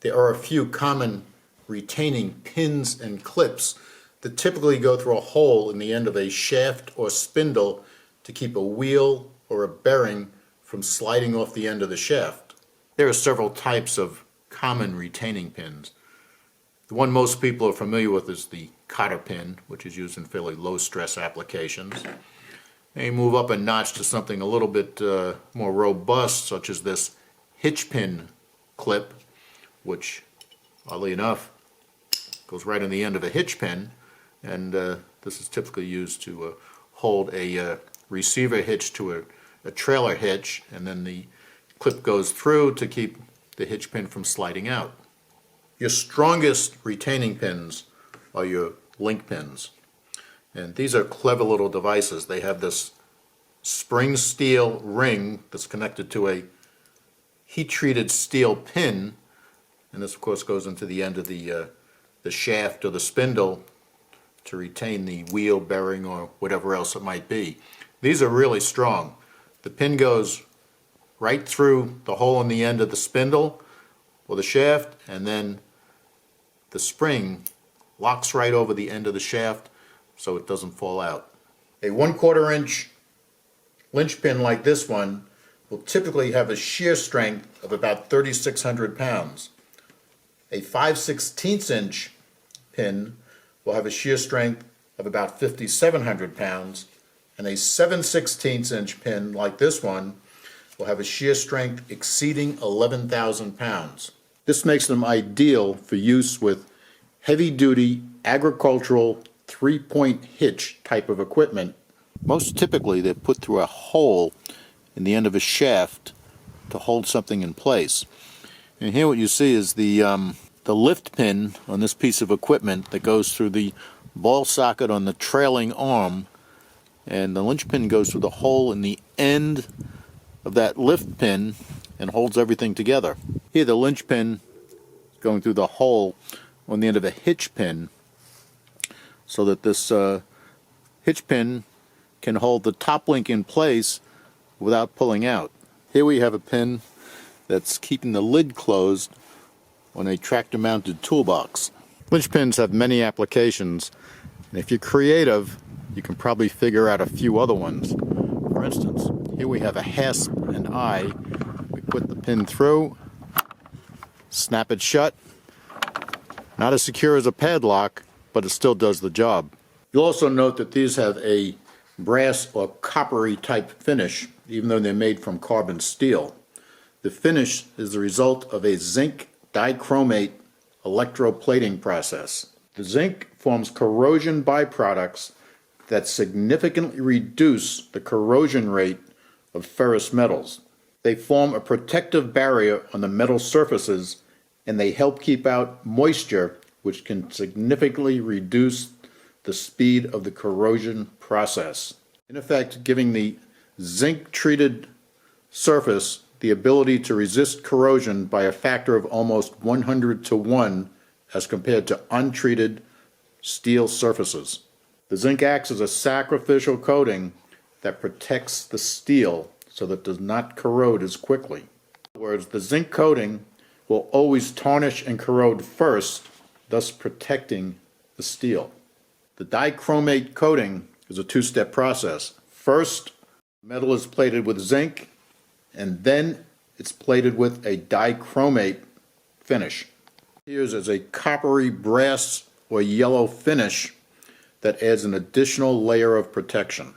There are a few common retaining pins and clips that typically go through a hole in the end of a shaft or spindle to keep a wheel or a bearing from sliding off the end of the shaft. There are several types of common retaining pins. The one most people are familiar with is the cotter pin, which is used in fairly low stress applications. And you move up a notch to something a little bit more robust, such as this hitch pin clip, which, oddly enough, goes right on the end of a hitch pin, and this is typically used to hold a receiver hitch to a trailer hitch, and then the clip goes through to keep the hitch pin from sliding out. Your strongest retaining pins are your link pins, and these are clever little devices. They have this spring steel ring that's connected to a heat-treated steel pin, and this of course goes into the end of the shaft or the spindle to retain the wheel, bearing, or whatever else it might be. These are really strong. The pin goes right through the hole in the end of the spindle or the shaft, and then the spring locks right over the end of the shaft so it doesn't fall out. A 1/4 inch Lynch pin like this one will typically have a shear strength of about 3,600 pounds. A 5/16 inch pin will have a shear strength of about 5,700 pounds, and a 7/16 inch pin like this one will have a shear strength exceeding 11,000 pounds. This makes them ideal for use with heavy-duty agricultural three-point hitch type of equipment. Most typically they're put through a hole in the end of a shaft to hold something in place. And here what you see is the lift pin on this piece of equipment that goes through the ball socket on the trailing arm, and the Lynch pin goes through the hole in the end of that lift pin and holds everything together. Here the Lynch pin is going through the hole on the end of a hitch pin so that this hitch pin can hold the top link in place without pulling out. Here we have a pin that's keeping the lid closed on a tractor-mounted toolbox. Lynch pins have many applications, and if you're creative, you can probably figure out a few other ones. For instance, here we have a hasp and eye. We put the pin through, snap it shut. Not as secure as a padlock, but it still does the job. You'll also note that these have a brass or coppery type finish, even though they're made from carbon steel. The finish is the result of a zinc dichromate electroplating process. The zinc forms corrosion byproducts that significantly reduce the corrosion rate of ferrous metals. They form a protective barrier on the metal surfaces, and they help keep out moisture, which can significantly reduce the speed of the corrosion process. In effect, giving the zinc-treated surface the ability to resist corrosion by a factor of almost 100 to 1 as compared to untreated steel surfaces. The zinc acts as a sacrificial coating that protects the steel so that it does not corrode as quickly. In other words, the zinc coating will always tarnish and corrode first, thus protecting the steel. The dichromate coating is a two-step process. First, metal is plated with zinc, and then it's plated with a dichromate finish. Here's as a coppery brass or yellow finish that adds an additional layer of protection.